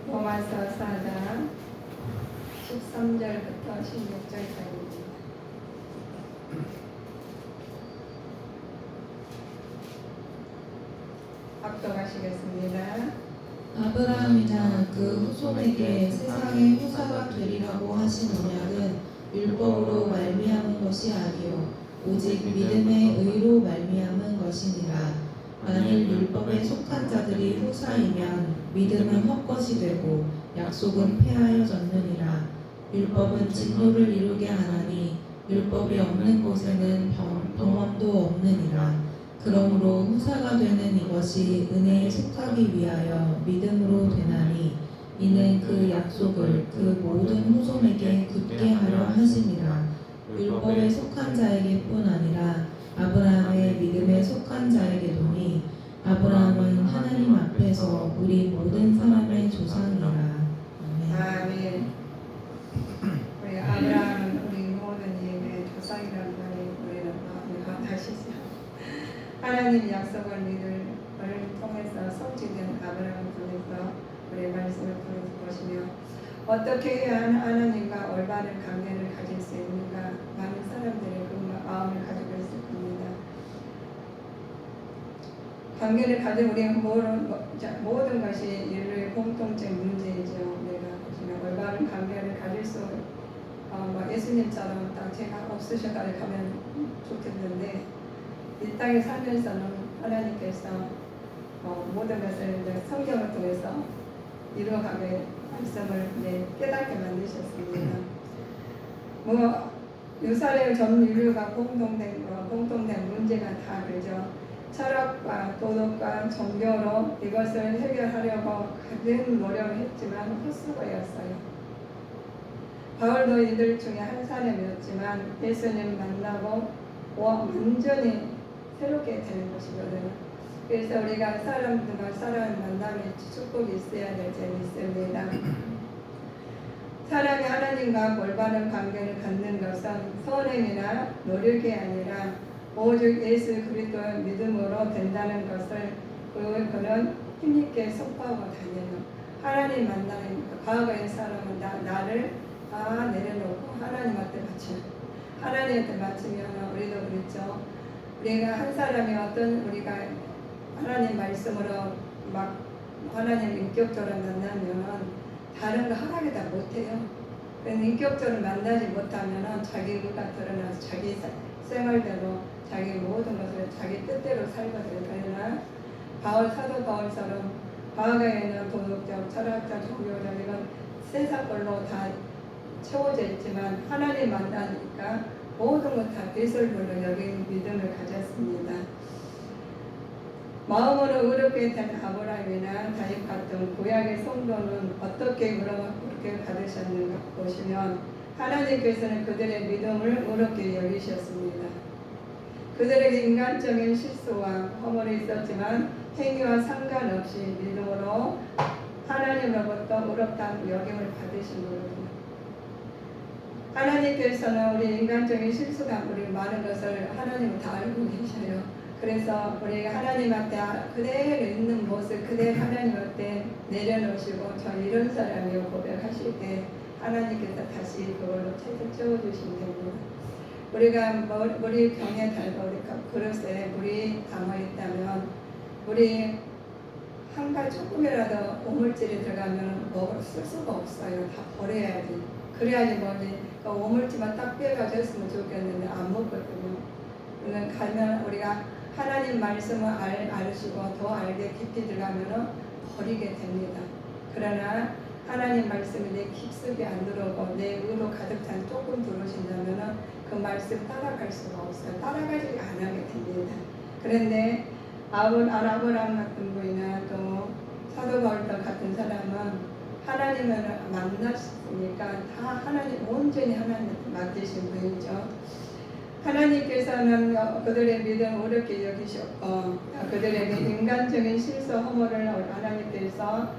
로마서 4장 13절부터 16절까지입니다. 압도하시겠습니다. 아브라함이나 그 후손에게 세상의 후사가 되리라고 하신 언약은 율법으로 말미암은 것이 아니요 오직 믿음의 의로 말미암은 것이니라. 만일 율법에 속한 자들이 후사이면 믿음은 헛것이 되고 약속은 폐하여졌느니라. 율법은 진노를 이루게 하나니 율법이 없는 곳에는 병엄도 없느니라. 그러므로 후사가 되는 이것이 은혜에 속하기 위하여 믿음으로 되나니 이는 그 약속을 그 모든 후손에게 굳게 하려 하심이라. 율법에 속한 자에게뿐 아니라 아브라함의 믿음에 속한 자에게도니 아브라함은 하나님 앞에서 우리 모든 사람의 조상이라. 아멘. 아멘. 우리 아브라함은 우리 모든 이의 조상이라는 말이 우리는 마음에 다시죠. 하나님 약속을 믿음을 통해서 성취된 아브라함을 통해서 우리의 말씀을 통해서 보시며 어떻게 해야 하나님과 올바른 관계를 가질 수 있는가 많은 사람들의 그 마음을 가지고 있을 겁니다. 관계를 가진 우리의 모든 것이 인류의 공통적 문제이죠. 우리가 보시면 올바른 관계를 가질 수 예수님처럼 딱 제가 없으셔가지고 가면 좋겠는데 이 땅에 살면서는 하나님께서 모든 것을 성경을 통해서 이루어가게 말씀을 깨닫게 만드셨습니다. 유사의 전 인류가 공통된 문제가 다 그죠. 철학과 도덕과 종교로 이것을 해결하려고 가진 노력을 했지만 헛수고였어요. 바울도 이들 중에 한 사람이었지만 예수님 만나고 완전히 새롭게 되는 것이거든요. 그래서 우리가 사람들과 사람을 만나면 축복이 있어야 될 점이 있습니다. 사람이 하나님과 올바른 관계를 갖는 것은 선행이나 노력이 아니라 오직 예수 그리스도의 믿음으로 된다는 것을 그는 힘있게 선포하고 다녀요. 하나님 만나는 과거의 사람은 나를 다 내려놓고 하나님한테 맞춰요. 하나님한테 맞추면 우리도 그렇죠. 우리가 한 사람이 우리가 하나님 말씀으로 막 하나님 인격적으로 만나면 다른 거 하나도 다 못해요. 인격적으로 만나지 못하면 자기 의가 드러나서 자기 생활대로 자기 모든 것을 자기 뜻대로 살거든요. 그러나 사도 바울처럼 과거에는 도덕적, 철학적, 종교적 이런 세상 걸로 다 채워져 있지만 하나님 만나니까 모든 것 다 배설물로 여긴 믿음을 가졌습니다. 마음으로 의롭게 된 아브라함이나 다윗 같은 구약의 성도는 어떻게 그렇게 받으셨는가 보시면 하나님께서는 그들의 믿음을 의롭게 여기셨습니다. 그들에게 인간적인 실수와 허물이 있었지만 행위와 상관없이 믿음으로 하나님으로부터 의롭다는 여김을 받으신 거거든요. 하나님께서는 우리 인간적인 실수가 우리 많은 것을 하나님은 다 알고 계셔요. 그래서 우리가 하나님한테 그대로 있는 모습 그대로 하나님한테 내려놓으시고 저 이런 사람이요 고백하실 때 하나님께서 다시 그걸로 채워주시면 됩니다. 우리가 물이 병에 달고 우리 그릇에 물이 담아있다면 물이 한 가지 조금이라도 오물질이 들어가면 쓸 수가 없어요. 다 버려야지. 그래야지 그 오물질만 딱 빼가졌으면 좋겠는데 안 먹거든요. 그러면 가면 우리가 하나님 말씀을 알으시고 더 알게 깊이 들어가면 버리게 됩니다. 그러나 하나님 말씀이 내 깊숙이 안 들어오고 내 의로 가득 찬 조금 들어오신다면 그 말씀 따라갈 수가 없어요. 따라가지 안 하게 됩니다. 그런데 아브라함 같은 분이나 또 사도 바울 같은 사람은 하나님을 만났으니까 다 하나님 온전히 하나님한테 맡기신 분이죠. 하나님께서는 그들의 믿음을 어렵게 여기셨고 그들에게 인간적인 실수 허물을 하나님께서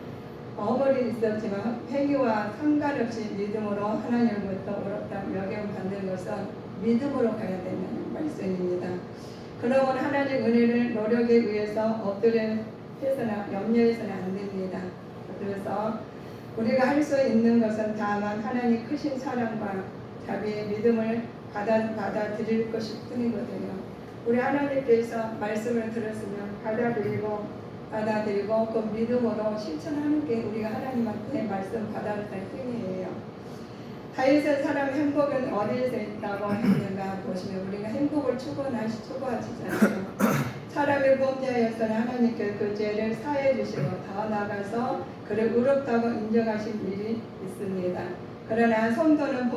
허물이 있었지만 행위와 상관없이 믿음으로 하나님으로부터 어렵다고 여김을 받는 것은 믿음으로 가야 된다는 말씀입니다. 그러면 하나님 은혜를 노력에 의해서 엎드려 해서나 염려해서는 안 됩니다. 그래서 우리가 할 수 있는 것은 다만 하나님 크신 사랑과 자비의 믿음을 받아들일 것일 뿐이거든요. 우리 하나님께서 말씀을 들었으면 받아들이고 그 믿음으로 실천하는 게 우리가 하나님한테 말씀 받아들일 뿐이에요. 다윗은 사람 행복은 어디에서 있다고 했는가 보시면 우리가 행복을 추구하시잖아요. 사람의 범죄였으나 하나님께 그 죄를 사해 주시고 더 나아가서 그를 의롭다고 인정하신 일이 있습니다. 그러나 성도는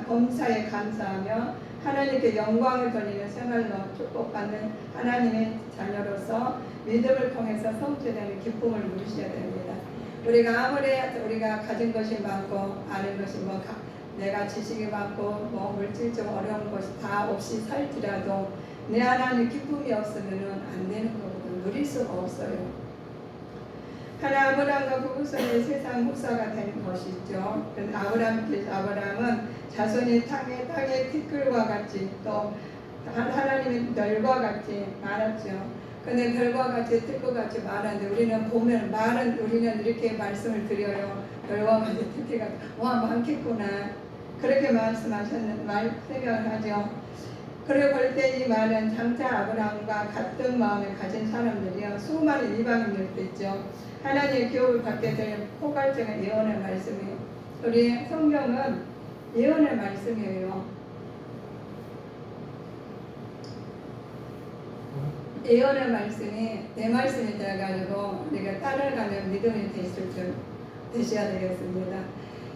범사에 감사하며 하나님께 영광을 돌리는 생활로 축복받는 하나님의 자녀로서 믿음을 통해서 성취되는 기쁨을 누리셔야 됩니다. 우리가 아무리 우리가 가진 것이 많고 아는 것이 내가 지식이 많고 물질적 어려운 것이 다 없이 살지라도 내 하나님 기쁨이 없으면 안 되는 거거든요. 누릴 수가 없어요. 하나 아브라함과 부부선이 세상 목사가 된 것이죠. 아브라함은 자손이 땅의 티끌과 같이 또 하나님의 별과 같이 많았죠. 근데 별과 같이 티끌과 같이 많았는데 우리는 보면 우리는 이렇게 말씀을 드려요. 별과 같이 티끌 같이 많겠구나. 그렇게 생각을 하죠. 그리고 볼 때 이 말은 장차 아브라함과 같은 마음을 가진 사람들이요. 수많은 이방인들도 있죠. 하나님의 교훈을 받게 될 포괄적인 예언의 말씀이에요. 우리 성경은 예언의 말씀이에요. 예언의 말씀이 내 말씀이 되어가지고 우리가 따라가는 믿음이 되셔야 되겠습니다.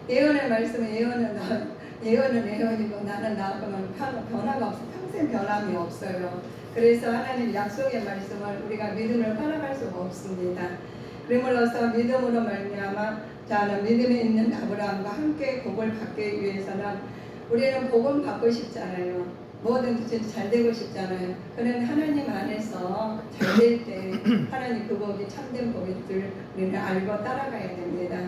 예언의 말씀은 예언은 예언이고 나는 나하고는 변화가 없어. 평생 변함이 없어요. 그래서 하나님 약속의 말씀을 우리가 믿음을 따라갈 수가 없습니다. 그러므로서 믿음으로 말미암아 자는 믿음에 있는 아브라함과 함께 복을 받기 위해서는 우리는 복을 받고 싶잖아요. 뭐든지 잘 되고 싶잖아요. 그런데 하나님 안에서 잘 될 때 하나님 그 복이 참된 복인 줄 우리는 알고 따라가야 됩니다.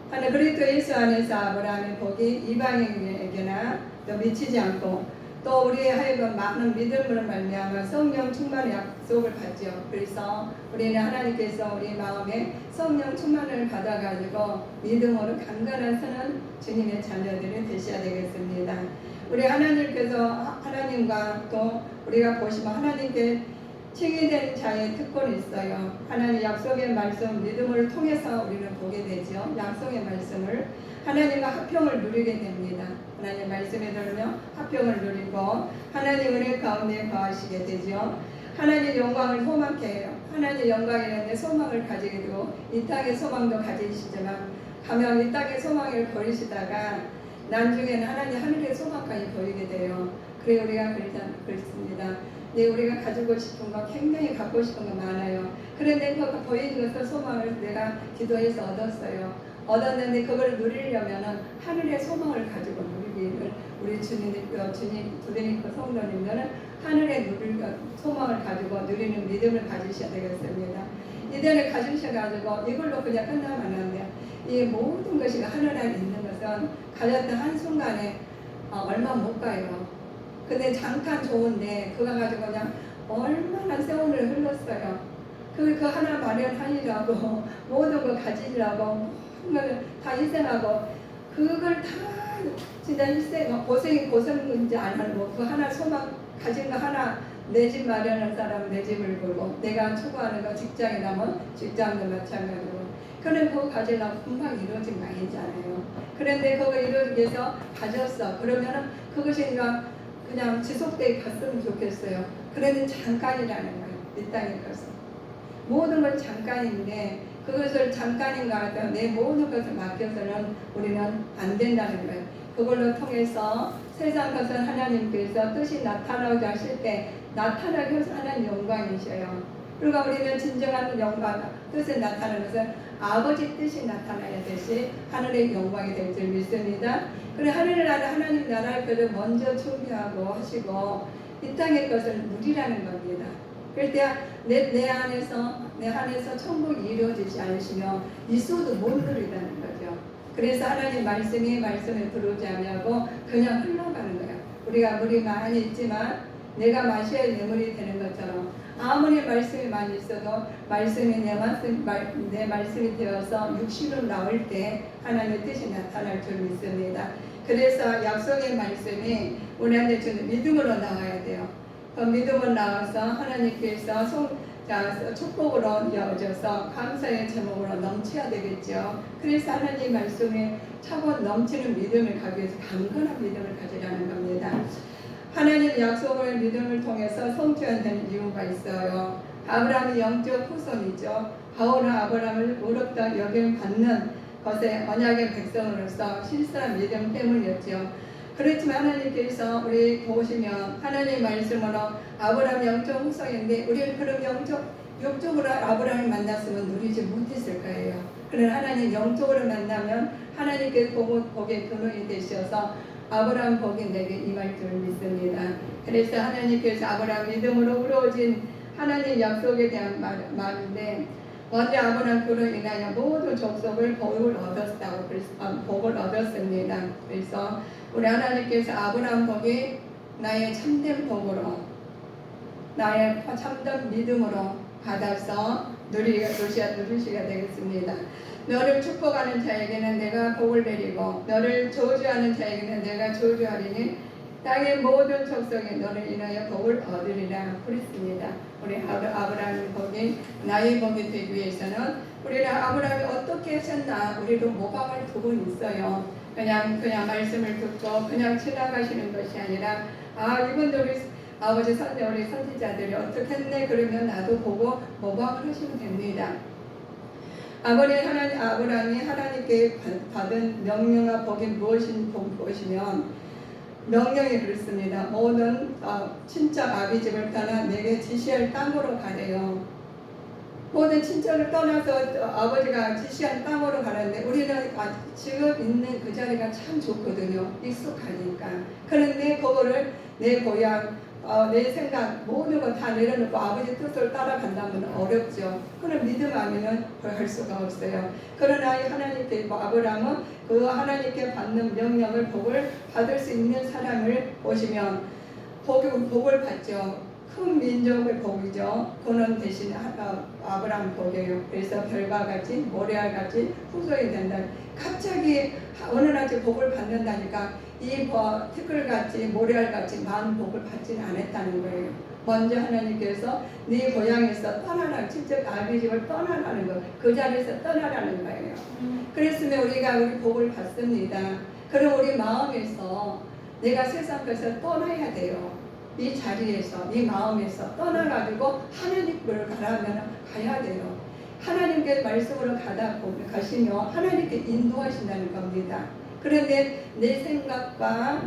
하나 그리스도 예수 안에서 아브라함의 복이 이방인에게나 또 미치지 않고 또 우리의 하여금 많은 믿음으로 말미암아 성령 충만의 약속을 받죠. 그래서 우리는 하나님께서 우리 마음에 성령 충만을 받아가지고 믿음으로 강건한 서는 주님의 자녀들이 되셔야 되겠습니다. 우리 하나님과 또 우리가 보시면 하나님께 칭의된 자의 특권이 있어요. 하나님 약속의 말씀 믿음을 통해서 우리는 보게 되죠. 약속의 말씀을 하나님과 합평을 누리게 됩니다. 하나님 말씀에 들으며 합평을 누리고 하나님 은혜 가운데 거하시게 되죠. 하나님 영광을 소망케 해요. 하나님 영광이라는 소망을 가지게 되고 이 땅의 소망도 가지시지만 가면 이 땅의 소망을 버리시다가 나중에는 하나님 하늘의 소망까지 보이게 돼요. 그래 우리가 그렇습니다. 우리가 가지고 싶은 거 굉장히 갖고 싶은 거 많아요. 그런데 그 보이는 것을 소망을 내가 기도해서 얻었는데 그걸 누리려면은 하늘의 소망을 가지고 누리기를 우리 주님 성도님들은 하늘의 소망을 가지고 누리는 믿음을 가지셔야 되겠습니다. 이대를 가지셔가지고 이걸로 그냥 끝나면 안 돼요. 이 모든 것이 하늘 안에 있는 것은 가졌던 한순간에 얼마 못 가요. 근데 잠깐 좋은데 그거 가지고 그냥 얼마나 세월을 흘렀어요. 그 하나 마련하느라고 모든 걸 가지려고 다 희생하고 그걸 다 진짜 고생인지 안 하고 그 하나 소망 가진 거 하나 내 집 마련한 사람은 내 집을 보고 내가 추구하는 거 직장이라면 직장도 마찬가지고 그런 거 가지려고 금방 이루어진 거 아니잖아요. 그런데 그거 이루기 위해서 가졌어. 그러면은 그것이 그냥 지속되게 갔으면 좋겠어요. 그래도 잠깐이라는 거예요. 이 땅에 가서 모든 건 잠깐인데 그것을 잠깐인가 하다 내 모든 것을 맡겨서는 우리는 안 된다는 거예요. 그걸로 통해서 세상 것은 하나님께서 뜻이 나타나고자 하실 때 나타나게 해서 하나님 영광이셔요. 그러니까 우리는 진정한 영광, 뜻이 나타나는 것은 아버지 뜻이 나타나야 되시 하늘의 영광이 될 줄 믿습니다. 그래 하늘의 나라 하나님 나라의 것을 먼저 준비하고 하시고 이 땅의 것을 누리라는 겁니다. 그럴 때 내 안에서 천국이 이루어지지 않으시면 있어도 못 누리다는 거죠. 그래서 하나님 말씀에 들어오지 않냐고 그냥 흘러가는 거예요. 우리가 물이 많이 있지만 내가 마셔야 내 물이 되는 것처럼 아무리 말씀이 많이 있어도 말씀이 내 말씀이 되어서 육신으로 나올 때 하나님의 뜻이 나타날 줄 믿습니다. 그래서 약속의 말씀이 우리한테 주는 믿음으로 나와야 돼요. 그 믿음으로 나와서 하나님께서 축복으로 이어져서 감사의 제목으로 넘쳐야 되겠죠. 그래서 하나님 말씀에 차고 넘치는 믿음을 가기 위해서 강건한 믿음을 가지라는 겁니다. 하나님 약속을 믿음을 통해서 성취하는 이유가 있어요. 아브라함이 영적 후손이죠. 바울은 아브라함을 의롭다 여김받는 것에 언약의 백성으로서 실수한 믿음 때문이었죠. 그렇지만 하나님께서 우리 보시면 하나님 말씀으로 아브라함 영적 후손인데 우리는 그런 영적으로 아브라함을 만났으면 누리지 못했을 거예요. 그러나 하나님 영적으로 만나면 하나님께서 복의 근원이 되셔서 아브라함 복이 내게 임할 줄 믿습니다. 그래서 하나님께서 아브라함 믿음으로 이루어진 하나님 약속에 대한 말인데 먼저 아브라함 그로 인하여 모든 족속을 복을 얻었습니다. 그래서 우리 하나님께서 아브라함 복이 나의 참된 복으로 나의 참된 믿음으로 받아서 누리시게 되겠습니다. 너를 축복하는 자에게는 내가 복을 내리고 너를 저주하는 자에게는 내가 저주하리니 땅의 모든 족속이 너를 인하여 복을 얻으리라 그랬습니다. 우리 아브라함의 복이 나의 복이 되기 위해서는 우리는 아브라함이 어떻게 하셨나 우리도 모방을 두고 있어요. 그냥 말씀을 듣고 그냥 지나가시는 것이 아니라 이분들이 아버지 우리 선지자들이 어떻게 했네 그러면 나도 보고 모방을 하시면 됩니다. 아브라함이 하나님께 받은 명령과 복이 무엇이면 명령이 그렇습니다. 모든 친척 아비집을 떠나 내게 지시할 땅으로 가래요. 모든 친척을 떠나서 아버지가 지시한 땅으로 가는데 우리는 지금 있는 그 자리가 참 좋거든요. 익숙하니까. 그런데 그거를 내 고향 내 생각 모든 거 다 내려놓고 아버지 뜻을 따라간다면 어렵죠. 그런 믿음 아니면 할 수가 없어요. 그러나 하나님께 아브라함은 그 하나님께 받는 명령을 복을 받을 수 있는 사람을 보시면 복을 받죠. 큰 민족의 복이죠. 그는 대신 아브라함 복이에요. 그래서 별과 같이 모래알 같이 후손이 된다. 갑자기 어느 날 복을 받는다니까 이 티끌같이 모래알같이 많은 복을 받지는 않았다는 거예요. 먼저 하나님께서 네 고향에서 떠나라, 직접 아비집을 떠나라는 거, 그 자리에서 떠나라는 거예요. 그랬으면 우리가 우리 복을 받습니다. 그럼 우리 마음에서 내가 세상 것을 떠나야 돼요. 이 자리에서, 이 마음에서 떠나가지고 하나님을 가라면 가야 돼요. 하나님께 말씀으로 가시며 하나님께 인도하신다는 겁니다. 그런데 내 생각과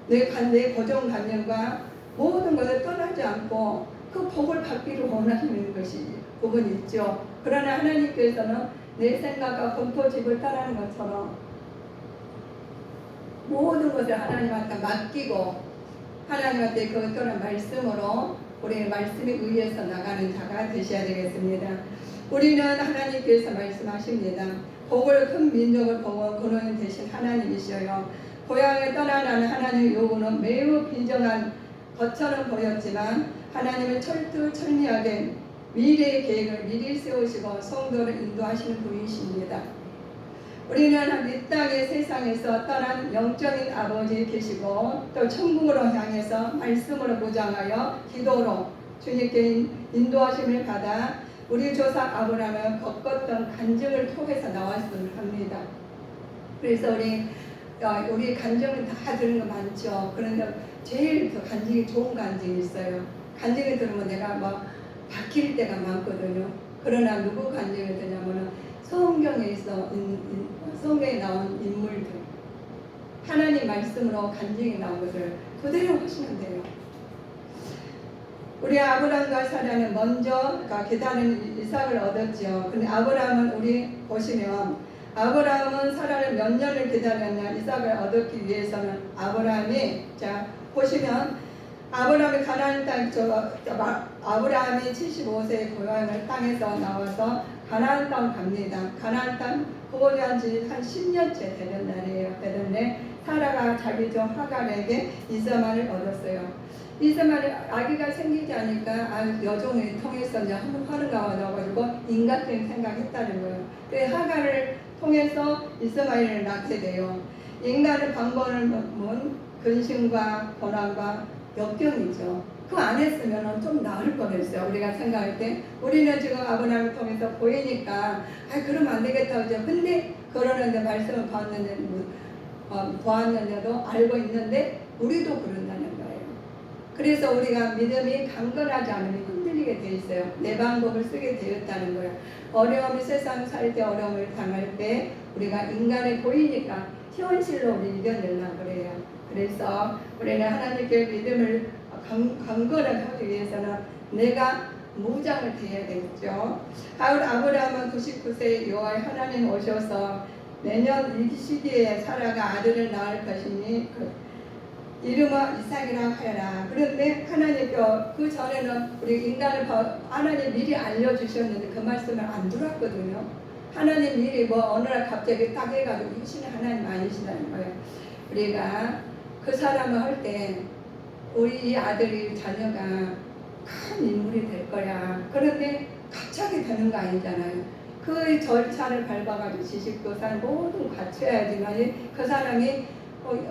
내 고정관념과 모든 것을 떠나지 않고 그 복을 받기를 원하시는 것이 복은 있죠. 그러나 하나님께서는 내 생각과 공포집을 따르는 것처럼 모든 것을 하나님한테 맡기고 하나님한테 그것들은 말씀으로 우리의 말씀에 의해서 나가는 자가 되셔야 되겠습니다. 우리는 하나님께서 말씀하십니다. 복을 큰 민족을 복은 근원 되신 하나님이시여요. 고향을 떠나라는 하나님의 요구는 매우 빈정한 것처럼 보였지만 하나님은 철두철미하게 미래의 계획을 미리 세우시고 성도를 인도하시는 분이십니다. 우리는 이 땅의 세상에서 떠난 영적인 아버지 계시고 또 천국으로 향해서 말씀으로 무장하여 기도로 주님께 인도하심을 받아 우리 조상 아브라함은 겪었던 간증을 통해서 나왔음을 합니다. 그래서 우리 간증은 다 들은 거 많죠. 그런데 제일 그 간증이 좋은 간증이 있어요. 간증을 들으면 내가 바뀔 때가 많거든요. 그러나 누구 간증을 듣냐면은 성경에 나온 인물들, 하나님 말씀으로 간증이 나온 것을 그대로 하시면 돼요. 우리 아브라함과 사라는 먼저 기다리는 이삭을 얻었죠. 근데 아브라함은 우리 보시면 아브라함은 사라를 몇 년을 기다렸냐 이삭을 얻기 위해서는 아브라함이 보시면 아브라함이 가나안 땅 아브라함이 75세의 고향을 땅에서 나와서 가나안 땅 갑니다. 가나안 땅 거기 한지 한 10년째 되는 날이에요. 되는데 사라가 자기 종 하갈에게 이스마엘을 얻었어요. 이스마엘 아기가 생기지 않으니까 여종을 통해서 이제 하는 가와 넣어가지고 인간적인 생각했다는 거예요. 그래서 하갈을 통해서 이스마엘을 낳게 돼요. 인간의 방법은 근심과 고난과 역경이죠. 그 안 했으면 좀 나을 뻔했어요. 우리가 생각할 때 우리는 지금 아브라함을 통해서 보이니까 그러면 안 되겠다 그죠. 근데 그러는데 말씀을 보았는데도 알고 있는데 우리도 그런다는 거예요. 그래서 우리가 믿음이 강건하지 않으면 흔들리게 돼 있어요. 내 방법을 쓰게 되었다는 거예요. 어려움이 세상 살 때 어려움을 당할 때 우리가 인간에 보이니까 현실로 우리 이겨내려고 그래요. 그래서 우리는 하나님께 믿음을 강건하게 하기 위해서는 내가 무장을 돼야 되겠죠. 아브라함은 99세 여호와의 하나님 오셔서 내년 이 시기에 사라가 아들을 낳을 것이니 이름은 이삭이라 하여라. 그런데 하나님 그 전에는 우리 인간을 하나님 미리 알려주셨는데 그 말씀을 안 들었거든요. 하나님 미리 어느 날 갑자기 딱 해가지고 이신의 하나님 아니시다는 거예요. 우리가 그 사람을 할 때 우리 이 아들이 자녀가 큰 인물이 될 거야. 그런데 갑자기 되는 거 아니잖아요. 그 절차를 밟아가지고 지식도산 모든 갖춰야지만 그 사람이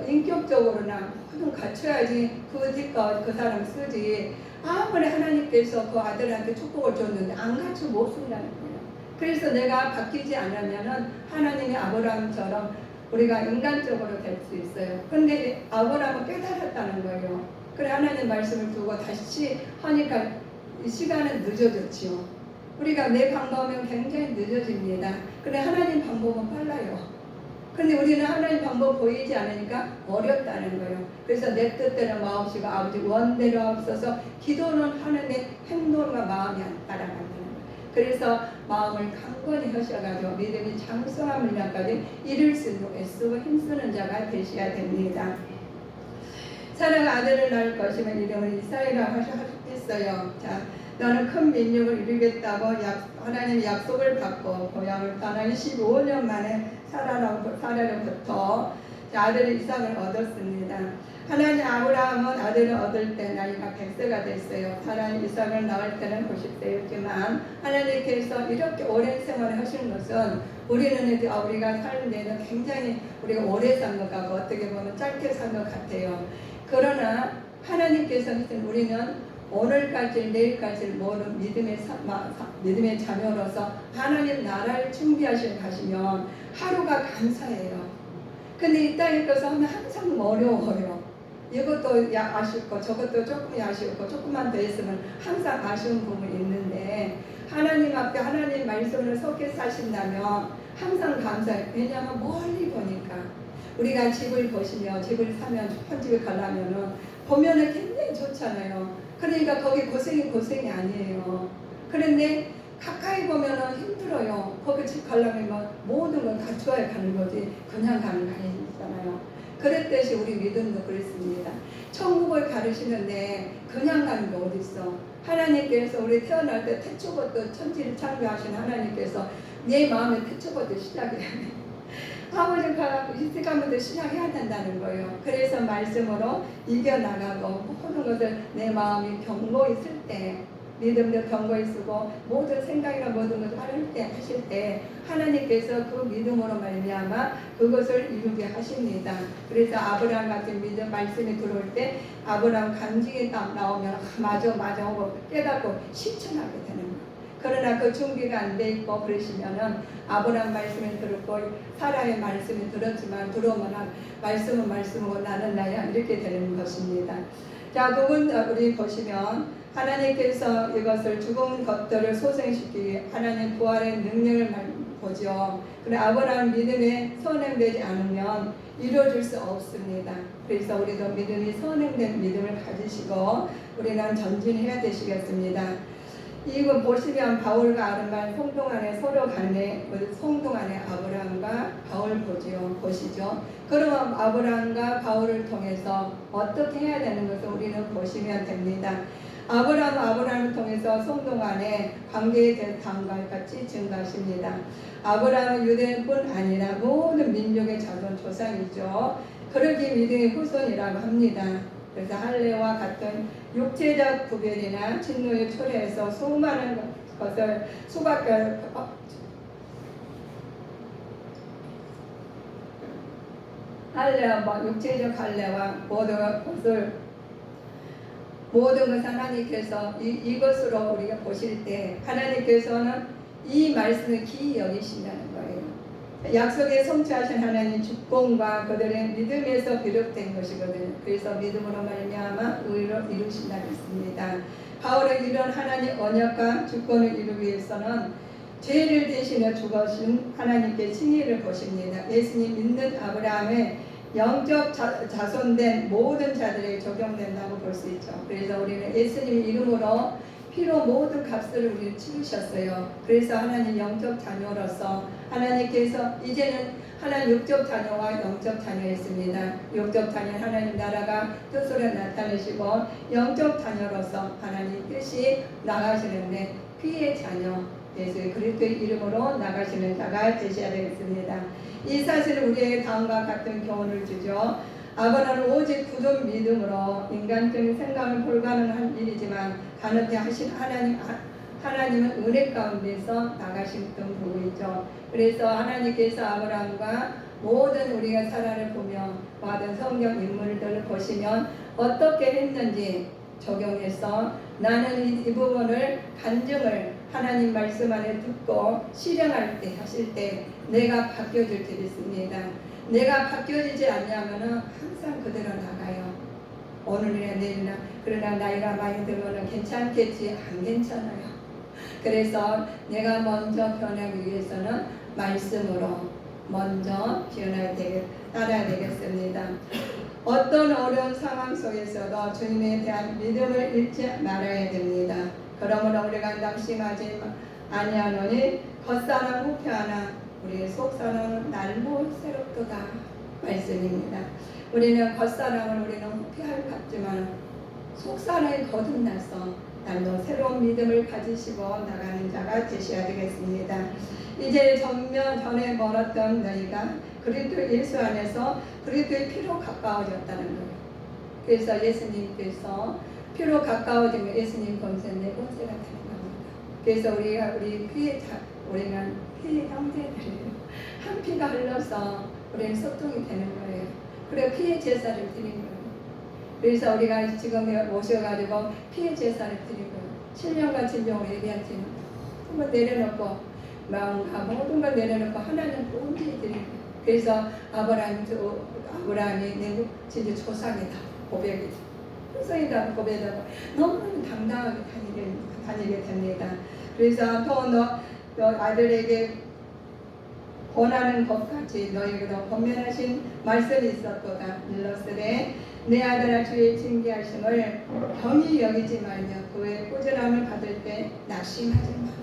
인격적으로나 모든 갖춰야지 그 사람 쓰지. 아무리 하나님께서 그 아들한테 축복을 줬는데 안 갖추고 못 쓴다는 거예요. 그래서 내가 바뀌지 않으면은 하나님의 아브라함처럼 우리가 인간적으로 될 수 있어요. 근데 아브라함은 깨달았다는 거예요. 그래 하나님 말씀을 두고 다시 하니까 시간은 늦어졌지요. 우리가 내 방법은 굉장히 늦어집니다. 그래 하나님 방법은 빨라요. 근데 우리는 하나님 방법 보이지 않으니까 어렵다는 거예요. 그래서 내 뜻대로 마옵시고 아버지 원대로 없어서 기도는 하는데 행동과 마음이 안 따라간다는 거예요. 그래서 마음을 강건히 하셔가지고 믿음이 장성한 물량까지 이룰 수 있는 애쓰고 힘쓰는 자가 되셔야 됩니다. 사라가 아들을 낳을 것이면 이름을 이스라엘이라고 하셨어요. 자, 너는 큰 민족을 이루겠다고 하나님의 약속을 받고 고향을 떠나 25년 만에 사라로부터 아들 이삭을 얻었습니다. 하나님 아브라함은 아들을 얻을 때 나이가 100세가 됐어요. 사라는 이삭을 낳을 때는 90세였지만 하나님께서 이렇게 오랜 생활을 하시는 것은 우리는 우리가 사는 데는 굉장히 우리가 오래 산 것 같고 어떻게 보면 짧게 산 것 같아요. 그러나 하나님께서는 우리는 오늘까지 내일까지를 모르는 믿음의 자녀로서 하나님 나라를 준비하시러 가시면 하루가 감사해요. 근데 이 땅에 있어서 하면 항상 어려워요. 이것도 아쉽고 저것도 조금 아쉽고 조금만 더 했으면 항상 아쉬운 부분이 있는데 하나님 앞에 하나님 말씀을 속에 사신다면 항상 감사해요. 왜냐하면 멀리 보니까 우리가 집을 보시며 집을 사면 좋은 집에 가려면은 보면은 굉장히 좋잖아요. 그러니까 거기 고생이 아니에요. 그런데 가까이 보면은 힘들어요. 거기 집 가려면 모든 걸 갖추어야 가는 거지 그냥 가는 거 아니잖아요. 그랬듯이 우리 믿음도 그렇습니다. 천국을 가르시는데 그냥 가는 게 어디 있어? 하나님께서 우리 태어날 때 태초부터 천지를 창조하신 하나님께서 내 마음의 태초부터 시작해야 돼. 아버지가 시작하면서 시작해야 된다는 거예요. 그래서 말씀으로 이겨나가고 모든 것을 내 마음이 견고히 쓸 때 믿음도 견고히 쓰고 모든 생각이나 모든 것을 하실 때 하나님께서 그 믿음으로 말미암아 그것을 이루게 하십니다. 그래서 아브라함 같은 믿음 말씀이 들어올 때 아브라함 간증이 딱 나오면 맞아 하고 깨닫고 실천하게 되는 거예요. 그러나 그 준비가 안 돼 있고 그러시면은 아브라함 말씀을 들었고 사라의 말씀을 들었지만 들어오면 말씀은 말씀이고 나는 나야 이렇게 되는 것입니다. 자, 두분 우리 보시면 하나님께서 이것을 죽은 것들을 소생시키기 하나님 부활의 능력을 보죠. 그래 아브라함 믿음에 선행되지 않으면 이루어질 수 없습니다. 그래서 우리도 믿음이 선행된 믿음을 가지시고 우리는 전진해야 되시겠습니다. 이거 보시면 바울과 아름반 성동 안에 서로 간에 성동 안에 아브라함과 바울 보시죠. 그러면 아브라함과 바울을 통해서 어떻게 해야 되는 것을 우리는 보시면 됩니다. 아브라함을 통해서 성동 안에 관계에 대한 다음과 같이 증가하십니다. 아브라함은 유대인뿐 아니라 모든 민족의 자손 조상이죠. 그러기 믿음의 후손이라고 합니다. 그래서 할례와 같은 육체적 구별이나 진노의 초래에서 수많은 것을 할례와 육체적 할례와 모든 것을 하나님께서 이것으로 우리가 보실 때 하나님께서는 이 말씀을 기이 여기신다는 거예요. 약속에 성취하신 하나님 주권과 그들의 믿음에서 비롯된 것이거든요. 그래서 믿음으로 말미암아 의로 이루신다 했습니다. 바울은 이런 하나님 언약과 주권을 이루기 위해서는 죄를 대신해 죽으신 하나님께 칭의를 보십니다. 예수님 믿는 아브라함의 영적 자손된 모든 자들에게 적용된다고 볼 수 있죠. 그래서 우리는 예수님 이름으로 피로 모든 값을 우리를 치르셨어요. 그래서 하나님 영적 자녀로서 하나님께서 이제는 하나님 육적 자녀와 영적 자녀였습니다. 육적 자녀는 하나님 나라가 뜻으로 나타내시고 영적 자녀로서 하나님 뜻이 나가시는데 피의 자녀 예수 그리스도의 이름으로 나가시는 자가 되셔야 되겠습니다. 이 사실은 우리에게 다음과 같은 교훈을 주죠. 아브라함은 오직 굳은 믿음으로 인간적인 생각은 불가능한 일이지만 가능케 하신 하나님은 은혜 가운데서 나가셨던 부분이죠. 그래서 하나님께서 아브라함과 모든 우리가 사라를 보며 받은 성경 인물들을 보시면 어떻게 했는지 적용해서 나는 이 부분을 간증을 하나님 말씀 안에 듣고 실행할 때 하실 때 내가 바뀌어질 때 있습니다. 내가 바뀌어지지 않냐면은 항상 그대로 나가요. 오늘이나 내일이나. 그러나 나이가 많이 들면은 괜찮겠지? 안 괜찮아요. 그래서 내가 먼저 변하기 위해서는 말씀으로 먼저 따라야 되겠습니다. 어떤 어려운 상황 속에서도 주님에 대한 믿음을 잃지 말아야 됩니다. 그러므로 우리가 낙심하지 아니하노니 겉사람 후패하나 우리의 속사람은 날로 새롭도다 말씀입니다. 우리는 겉사람을 우리는 후패할 같지만 속사람이 거듭나서 날로 새로운 믿음을 가지시고 나가는 자가 되셔야 되겠습니다. 이제 전에 멀었던 너희가 그리스도 예수 안에서 그리스도의 피로 가까워졌다는 거예요. 그래서 예수님께서 피로 가까워지면 예수님 권세 네 번째가 되는 겁니다. 그래서 우리는 피의 형제들이에요. 한 피가 흘러서 우리는 소통이 되는 거예요. 그래 피의 제사를 드린 거예요. 그래서 우리가 지금 모셔가지고 피의 제사를 드리고 신령과 진정을 예비하지는 한번 내려놓고 마음과 모든 걸 내려놓고 하나님 온전히 드리고 그래서 아브라함이 내 진짜 조상이다 고백이다. 후손이다 고백하고 너무 당당하게 다니게 됩니다. 그래서 또 너 아들에게 권하는 것까지 너희에게도 권면하신 말씀이 있었도다. 일러스되 내 아들아 주의 징계하심을 경히 여기지 말며 그의 꾸준함을 받을 때 낙심하지 마라.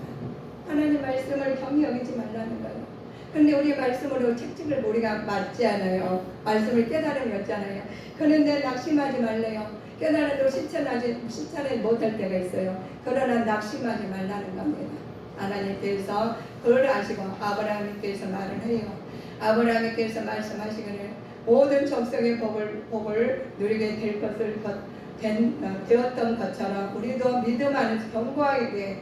하나님 말씀을 경히 여기지 말라는 거예요. 근데 우리 말씀으로 책찍을 우리가 맞지 않아요. 말씀을 깨달음이 없잖아요. 그런데 낙심하지 말래요. 깨달아도 실천하지 못할 때가 있어요. 그러나 낙심하지 말라는 겁니다. 하나님께서 그걸 아시고 아브라함께서 말을 해요. 아브라함께서 말씀하시기를 모든 족속의 복을 누리게 될 것을 되었던 것처럼 우리도 믿음 안에서 견고하게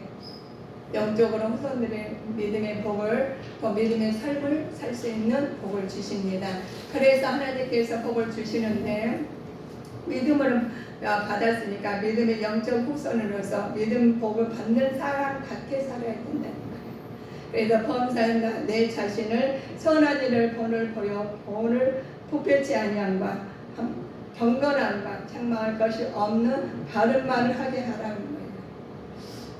영적으로 후손들의 믿음의 복을 또 믿음의 삶을 살 수 있는 복을 주십니다. 그래서 하나님께서 복을 주시는데 믿음을 받았으니까 믿음의 영적 후손으로서 믿음 복을 받는 사람 같게 살아야 된다는 거예요. 그래서 범사한 내 자신을 선한 일을 본을 부패치 아니함과 경건함과 책망할 것이 없는 바른 말을 하게 하라는 거예요.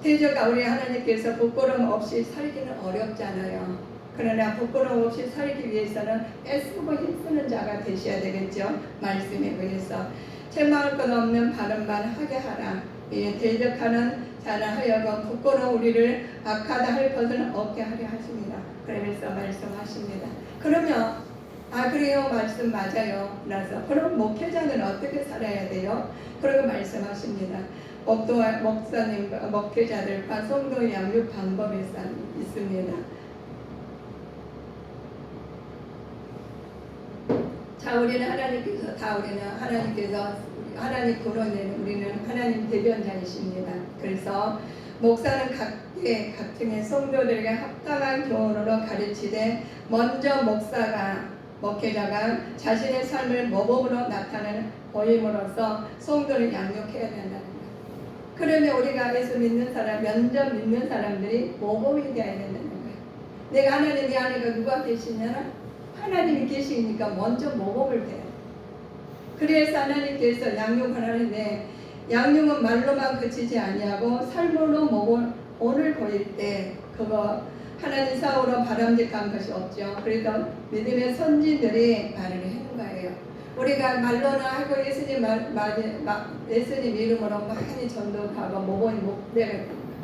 대저가 우리 하나님께서 부끄러움 없이 살기는 어렵잖아요. 그러나 부끄러움 없이 살기 위해서는 애쓰고 힘쓰는 자가 되셔야 되겠죠. 말씀에 의해서 책망할 것 없는 바른 말 하게 하라. 대적하는 자는 하여금 부끄러운 우리를 악하다 할 것은 없게 하려 하십니다. 그러면서 말씀하십니다. 그러면 그래요 말씀 맞아요. 그래서 그럼 목회자는 어떻게 살아야 돼요? 그러고 말씀하십니다. 목사님, 목회자들과 성도 양육 방법이 있습니다. 자, 우리는 하나님 거론되는 우리는 하나님 대변자이십니다. 그래서 목사는 각층의 성도들에게 합당한 교훈으로 가르치되 먼저 목회자가 자신의 삶을 모범으로 나타내는 보임으로써 성도를 양육해야 된다는 거예요. 그러면 우리가 예수 믿는 사람, 먼저 믿는 사람들이 모범이 되어야 된다는 거예요. 내가 하나님이 아니까 누가 계시냐는 하나님이 계시니까 먼저 모범을 돼요. 그래서 하나님께서 양육을 하는데 양육은 말로만 그치지 아니하고 삶으로 모범을 보일 때 그거 하나님 사후로 바람직한 것이 없죠. 그래서 믿음의 선진들이 말을 하는 거예요. 우리가 말로는 하고 예수님 이름으로 많이 전도하고 모범이 못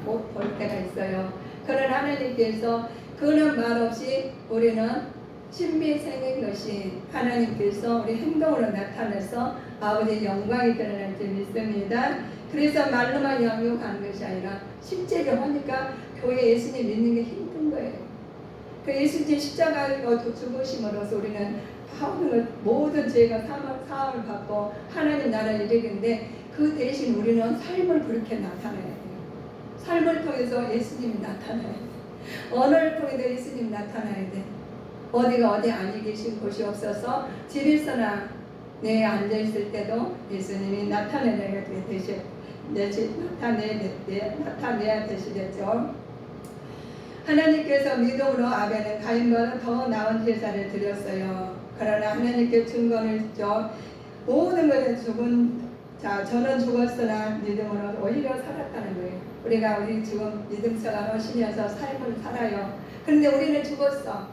볼 때가 있어요. 그러나 하나님께서 그런 말 없이 우리는 신비 생긴 것이 하나님께서 우리 행동으로 나타내서 아버지의 영광이 드러날 줄 믿습니다. 그래서 말로만 양육하는 것이 아니라 실제로 하니까 교회 예수님 믿는 게 힘든 거예요. 그 예수님 십자가로 죽으심으로써 우리는 모든 죄가 사함을 받고 하나님 나라에 이르는데 그 대신 우리는 삶을 그렇게 나타내야 돼요. 삶을 통해서 예수님이 나타나야 돼요. 언어를 통해서 예수님이 나타나야 돼요. 어디 아니 계신 곳이 없어서 집에서나 내 앉아있을 때도 예수님이 나타내야 되시겠죠. 하나님께서 믿음으로 아벨은 가인보다 더 나은 제사를 드렸어요. 그러나 하나님께 증거를 줘 모든 것에 저는 죽었으나 믿음으로 오히려 살았다는 거예요. 우리 지금 믿음생활 하시면서 삶을 살아요. 그런데 우리는 죽었어.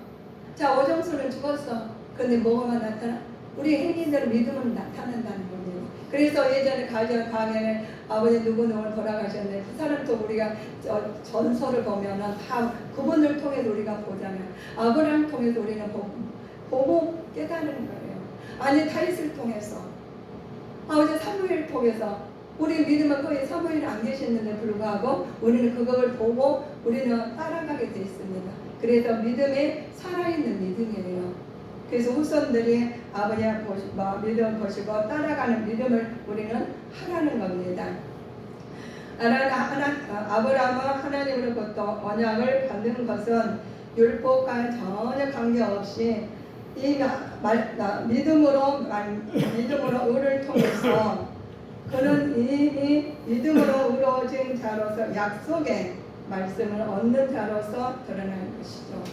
자, 오정수는 죽었어. 근데 뭐가 나타나? 우리 행위대로 믿음은 나타난다는 겁니다. 그래서 예전에 가면에 아버지 누구누구 돌아가셨는데 그 사람도 우리가 전설을 보면은 다 그분을 통해서 우리가 보잖아요. 아브라함 통해서 우리는 보고 깨닫는 거예요. 아니 다윗을 통해서, 아버지 사무엘 통해서. 우리 믿음은 거의 사무엘이 안 계셨는데 불구하고 우리는 그걸 보고 우리는 따라가게 돼 있습니다. 그래서 믿음에 살아있는 믿음이에요. 그래서 후손들이 아버지의 믿음을 보시고 따라가는 믿음을 우리는 하라는 겁니다. 아브라함은 하나님으로부터 언약을 받는 것은 율법과 전혀 관계없이 이 믿음으로 의를 통해서 그는 이미 믿음으로 의로워진 자로서 약속의 말씀을 얻는 자로서 드러나는 것이죠.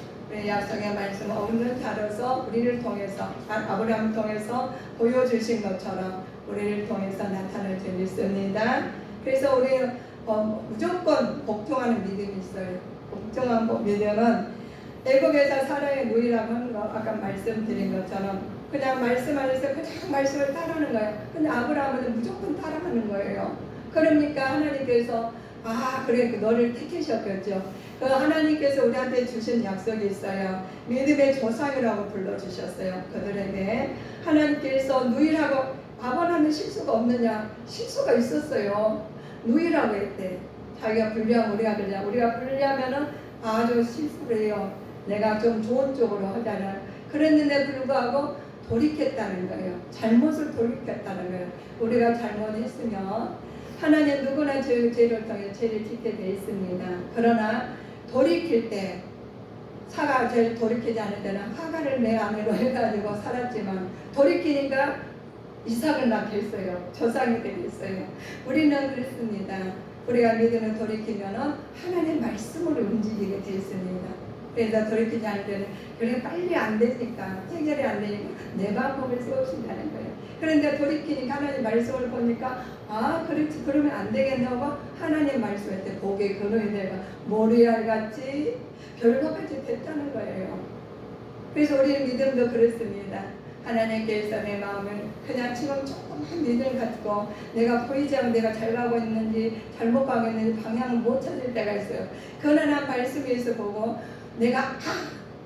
약속의 말씀을 얻는 자로서 우리를 통해서 아브라함을 통해서 보여주신 것처럼 우리를 통해서 나타날 줄 믿습니다. 그래서 우리는 무조건 복종하는 믿음이 있어요. 복종한 믿음은 애국에서 사라의 누이라고 하는 거 아까 말씀드린 것처럼 그냥 말씀 안에서 그냥 말씀을 따르는 거예요. 근데 아브라함은 무조건 따라가는 거예요. 그러니까 하나님께서 그래 너를 택하셨겠죠. 그 하나님께서 우리한테 주신 약속이 있어요. 믿음의 조상이라고 불러주셨어요. 그들에게 하나님께서 누이라고 아브라함은 실수가 없느냐? 실수가 있었어요. 누이라고 했대. 자기가 불리하면 우리가 불리하면은 아주 실수를 해요. 내가 좀 좋은 쪽으로 하잖아요. 그랬는데 불구하고 돌이켰다는 거예요. 잘못을 돌이켰다는 거예요. 우리가 잘못했으면 하나님 누구나 죄를 통해 죄를 짓게 돼 있습니다. 그러나 돌이킬 때 죄를 돌이키지 않을 때는 하가를 내 아내로 해가지고 살았지만 돌이키니까 이삭을 낳게 했어요. 조상이 되겠어요. 우리는 그렇습니다. 우리가 믿음을 돌이키면은 하나님의 말씀으로 움직이게 되어 있습니다. 그래서 돌이키지 않을 때는 그래 빨리 안 되니까 해결이 안 되니까 내 방법을 세우신다는 거예요. 그런데 돌이키니까 하나님 말씀을 보니까 그렇지 그러면 안 되겠냐고 하나님 말씀할 때 복의 근원이 내가 모리알 같이 별것같이 됐다는 거예요. 그래서 우리의 믿음도 그렇습니다. 하나님께서 내 마음을 그냥 지금 조금만 믿음 갖고 내가 보이지 않고 내가 잘 가고 있는지 잘못 가고 있는지 방향을 못 찾을 때가 있어요. 그러나 말씀에서 보고 내가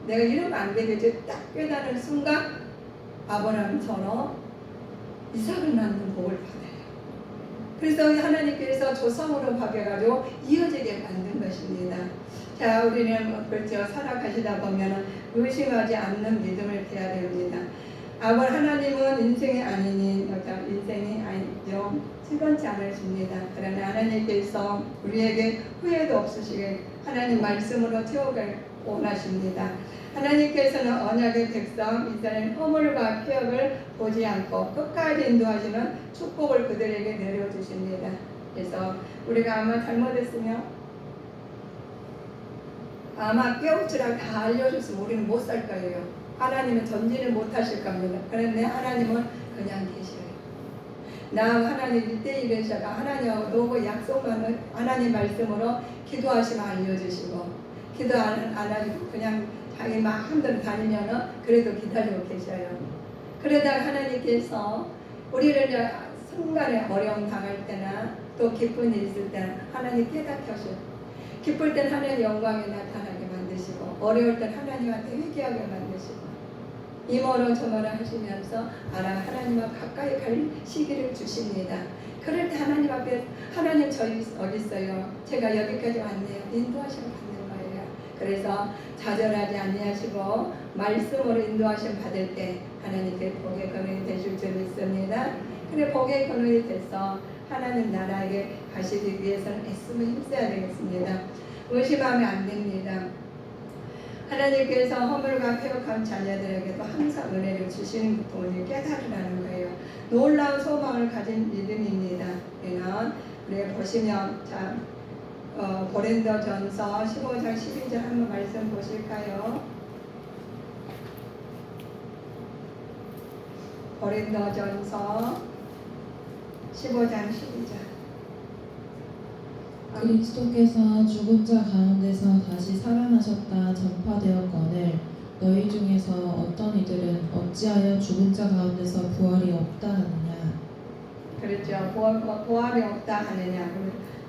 이러면 안 되겠지 딱 깨닫는 순간 아브라함처럼 이삭을 낳는 복을 받아요. 그래서 하나님께서 조상으로 박여가지고 이어지게 만든 것입니다. 자, 우리는 그렇죠. 살아가시다 보면 의심하지 않는 믿음을 해야 됩니다. 하나님은 인생이 아니니 인생이 아니죠. 시건치 않으십니다. 그러나 하나님께서 우리에게 후회도 없으시게 하나님 말씀으로 채우길 원하십니다. 하나님께서는 언약의 백성 이스라엘 허물과 폐역을 보지 않고 끝까지 인도하시는 축복을 그들에게 내려주십니다. 그래서 우리가 아마 잘못했으면 아마 깨우치라 다 알려줬으면 우리는 못 살 거예요. 하나님은 전진을 못 하실 겁니다. 그런데 하나님은 그냥 계셔요. 나 하나님 이때 이러셔가 하나님하고 너고 약속만 하나님 말씀으로 기도하시면 알려주시고 기도 안 하시고 그냥 자기 마음대로 다니면은 그래도 기다리고 계셔요. 그러다가 하나님께서 우리를 순간에 어려움 당할 때나 또 기쁜 일 있을 때나 하나님 깨닫게 하셔요. 기쁠 땐 하나님 영광이 나타나게 만드시고 어려울 땐 하나님한테 회개하게 만드시고 이모로 저모로 하시면서 하나님과 가까이 갈 시기를 주십니다. 그럴 때 하나님 앞에 하나님 저희 어디 있어요? 제가 여기까지 왔네요. 인도하시면 받는 거예요. 그래서 좌절하지 아니하시고 말씀으로 인도하심 받을 때 하나님께 복의 근원이 되실 줄 믿습니다. 그래 복의 근원이 돼서 하나님 나라에게 가시기 위해서는 애쓰면 힘써야 되겠습니다. 의심하면 안 됩니다. 하나님께서 허물과 폐역한 자녀들에게도 항상 은혜를 주시는 분이 깨달으라는 거예요. 놀라운 소망을 가진 믿음입니다. 우리 보시면 고린도전서 15장 12절 한번 말씀 보실까요? 고린도전서 15장 12절. 그리스도께서 죽은 자 가운데서 다시 살아나셨다 전파되었거늘 너희 중에서 어떤 이들은 어찌하여 죽은 자 가운데서 부활이 없다 하느냐. 그렇죠. 부활이 없다 하느냐.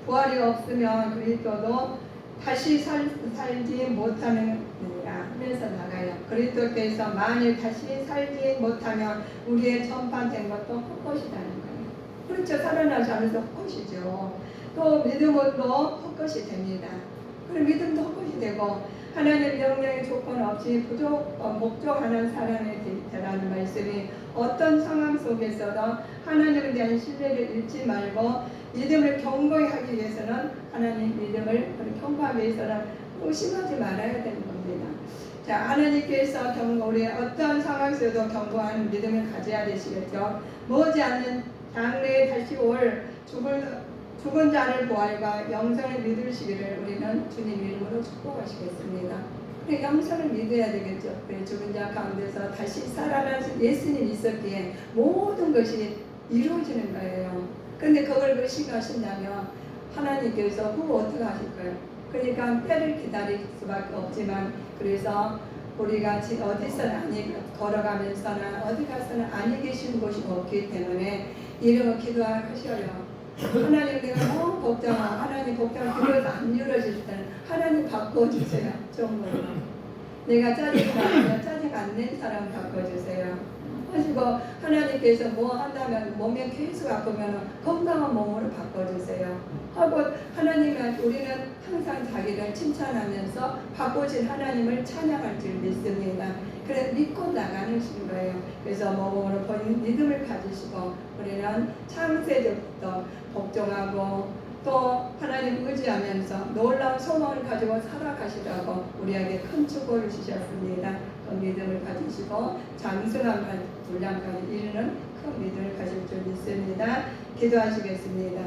부활이 없으면 그리스도도 다시 살지 못하느냐 하면서 나가요. 그리스도께서 만일 다시 살지 못하면 우리의 전파된 것도 헛것이라는 거예요. 그렇죠. 살아나지 않아서 헛것이죠. 또 믿음도 헛것이 됩니다. 그럼 믿음도 헛것이 되고 하나님 명령의 조건 없이 목적하는 사람에 대라는 말씀이 어떤 상황 속에서도 하나님에 대한 신뢰를 잃지 말고 믿음을 견고히 하기 위해서는 하나님 믿음을 견고하기 위해서는 의심하지 말아야 되는 겁니다. 자, 하나님께서 우리의 어떤 상황 속에도 견고한 믿음을 가져야 되시겠죠. 머지않는 장래에 다시 올 죽은 자를 부활과 영생을 믿으시기를 우리는 주님 이름으로 축복하시겠습니다. 그래 영생을 믿어야 되겠죠. 그래 죽은 자 가운데서 다시 살아나신 예수님이 있었기에 모든 것이 이루어지는 거예요. 그런데 그걸 의식하신다면 하나님께서 그거 어떻게 하실까요? 그러니까 때를 기다릴 수밖에 없지만 그래서 우리가 어디서나 걸어가면서나 어디 가서나 아니 계신 곳이 없기 때문에 이름을 기도하셔요. 하나님 내가 너무 걱정하고 하나님 걱정을 기도해서 안 이루어질 때는 하나님 바꿔주세요. 정말 내가 짜증 안 낸 사람 바꿔주세요. 하시고 하나님께서 뭐 한다면 몸이 계속 아프면 건강한 몸으로 바꿔주세요. 하고 하나님은 우리는 항상 자기를 칭찬하면서 바꿔진 하나님을 찬양할 줄 믿습니다. 그래 믿고 나가는 거예요. 그래서 몸으로 본인 믿음을 가지시고 우리는 창세전부터 복종하고 또 하나님 의지하면서 놀라운 소망을 가지고 살아가시라고 우리에게 큰 축복을 주셨습니다. 그 믿음을 가지시고 장승한 분량까지 이르는 큰 믿음을 가질 줄 믿습니다. 기도하시겠습니다.